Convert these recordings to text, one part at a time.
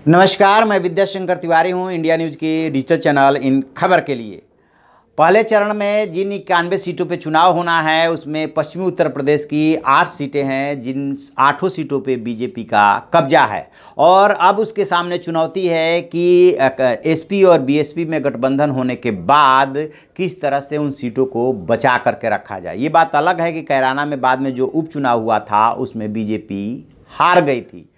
नमस्कार, मैं विद्याशंकर तिवारी हूं इंडिया न्यूज़ के डिजिटल चैनल इन खबर के लिए। पहले चरण में जिन 91 सीटों पे चुनाव होना है उसमें पश्चिमी उत्तर प्रदेश की 8 सीटें हैं, जिन 8 सीटों पे बीजेपी का कब्जा है। और अब उसके सामने चुनौती है कि एसपी और बीएसपी में गठबंधन होने के बाद किस तरह से उन सीटों को बचा करके रखा जाए। ये बात अलग है कि कैराना में बाद में जो उपचुनाव हुआ था उसमें बीजेपी हार गई थी।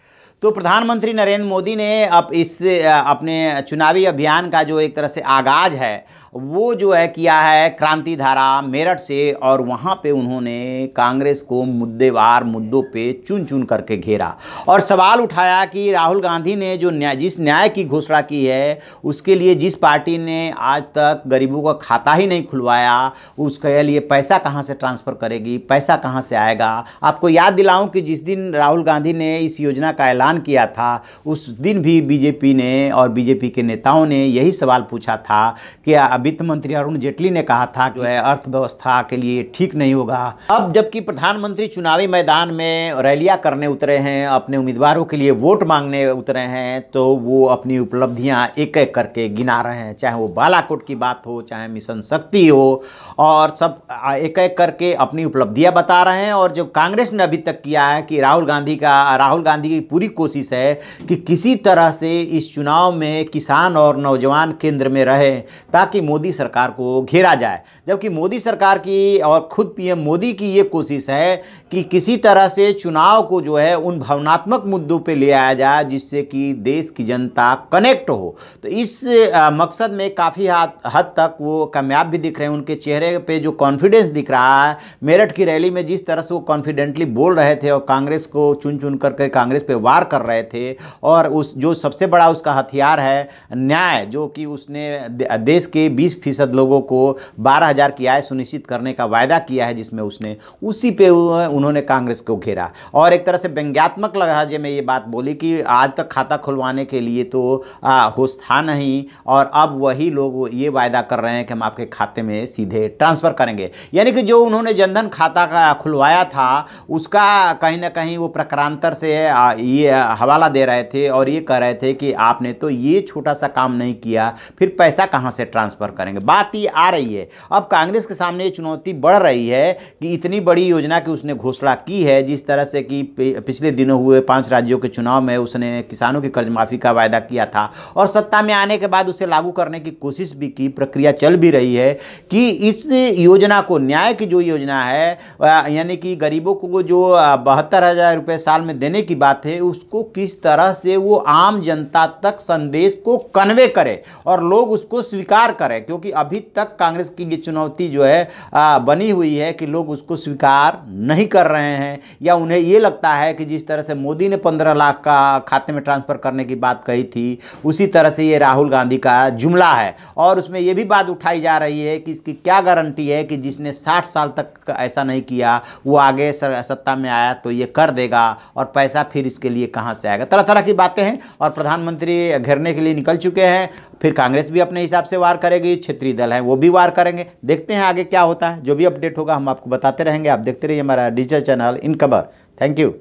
तो प्रधानमंत्री नरेंद्र मोदी ने अब इस अपने चुनावी अभियान का जो एक तरह से आगाज़ है वो जो है किया है क्रांति धारा मेरठ से, और वहाँ पे उन्होंने कांग्रेस को मुद्देवार मुद्दों पे चुन चुन करके घेरा और सवाल उठाया कि राहुल गांधी ने जो जिस न्याय की घोषणा की है उसके लिए जिस पार्टी ने आज तक गरीबों का खाता ही नहीं खुलवाया उसके लिए पैसा कहाँ से ट्रांसफ़र करेगी, पैसा कहाँ से आएगा। आपको याद दिलाऊं कि जिस दिन राहुल गांधी ने इस योजना का ऐलान किया था उस दिन भी बीजेपी ने और बीजेपी के नेताओं ने यही सवाल पूछा था कि वित्त मंत्री अरुण जेटली ने कहा था कि अर्थव्यवस्था के लिए ठीक नहीं होगा। अब जबकि प्रधानमंत्री चुनावी मैदान में रैलियां करने उतरे हैं, अपने उम्मीदवारों के लिए वोट मांगने उतरे हैं, तो वो अपनी उपलब्धियां एक एक करके गिना रहे हैं, चाहे वो बालाकोट की बात हो, चाहे मिशन शक्ति हो, और सब एक एक करके अपनी उपलब्धियां बता रहे हैं। और जो कांग्रेस ने अभी तक किया है कि राहुल गांधी की पूरी कोशिश है कि किसी तरह से इस चुनाव में किसान और नौजवान केंद्र में रहे ताकि मोदी सरकार को घेरा जाए। जबकि मोदी सरकार की और खुद पीएम मोदी की ये कोशिश है कि किसी तरह से चुनाव को जो है उन भावनात्मक मुद्दों पे ले आया जाए जिससे कि देश की जनता कनेक्ट हो। तो इस मकसद में काफ़ी हद तक वो कामयाब भी दिख रहे हैं। उनके चेहरे पे जो कॉन्फिडेंस दिख रहा है, मेरठ की रैली में जिस तरह से वो कॉन्फिडेंटली बोल रहे थे और कांग्रेस को चुन चुन करके कांग्रेस पे वार कर रहे थे, और उस जो सबसे बड़ा उसका हथियार है न्याय, जो कि उसने देश के 20% लोगों को 12,000 की आय सुनिश्चित करने का वायदा किया है, जिसमें उसने उसी पे उन्होंने कांग्रेस को घेरा। और एक तरह से व्यंग्यात्मक लहजे में ये बात बोली कि आज तक खाता खुलवाने के लिए तो होश था नहीं, और अब वही लोग ये वायदा कर रहे हैं कि हम आपके खाते में सीधे ट्रांसफ़र करेंगे। यानी कि जो उन्होंने जनधन खाता का खुलवाया था उसका कहीं ना कहीं वो प्रकारांतर से ये हवाला दे रहे थे और ये कह रहे थे कि आपने तो ये छोटा सा काम नहीं किया, फिर पैसा कहाँ से ट्रांसफ़र करेंगे। बात ये आ रही है। अब कांग्रेस के सामने ये चुनौती बढ़ रही है कि इतनी बड़ी योजना की उसने घोषणा की है, जिस तरह से कि पिछले दिनों हुए 5 राज्यों के चुनाव में उसने किसानों की कर्ज माफ़ी का वायदा किया था, और सत्ता में आने के बाद उसे लागू करने की कोशिश भी की, प्रक्रिया चल भी रही है कि इस योजना को, न्याय की जो योजना है, यानी कि गरीबों को जो 72,000 रुपये साल में देने की बात है, उसको किस तरह से वो आम जनता तक संदेश को कन्वे करे और लोग उसको स्वीकार करें। क्योंकि अभी तक कांग्रेस की ये चुनौती जो है बनी हुई है कि लोग उसको स्वीकार नहीं कर रहे हैं, या उन्हें ये लगता है कि जिस तरह से मोदी ने 15 लाख का खाते में ट्रांसफ़र करने की बात कही थी उसी तरह से ये राहुल गांधी का जुमला है। और उसमें ये भी बात उठाई जा रही है कि इसकी क्या गारंटी है कि जिसने 60 साल तक ऐसा नहीं किया वो आगे सत्ता में आया तो ये कर देगा, और पैसा फिर इसके लिए कहाँ से आएगा। तरह तरह की बातें हैं और प्रधानमंत्री घेरने के लिए निकल चुके हैं। फिर कांग्रेस भी अपने हिसाब से वार करेगी, क्षेत्रीय दल हैं वो भी वार करेंगे। देखते हैं आगे क्या होता है। जो भी अपडेट होगा हम आपको बताते रहेंगे। आप देखते रहिए हमारा डिजिटल चैनल इन खबर। Thank you.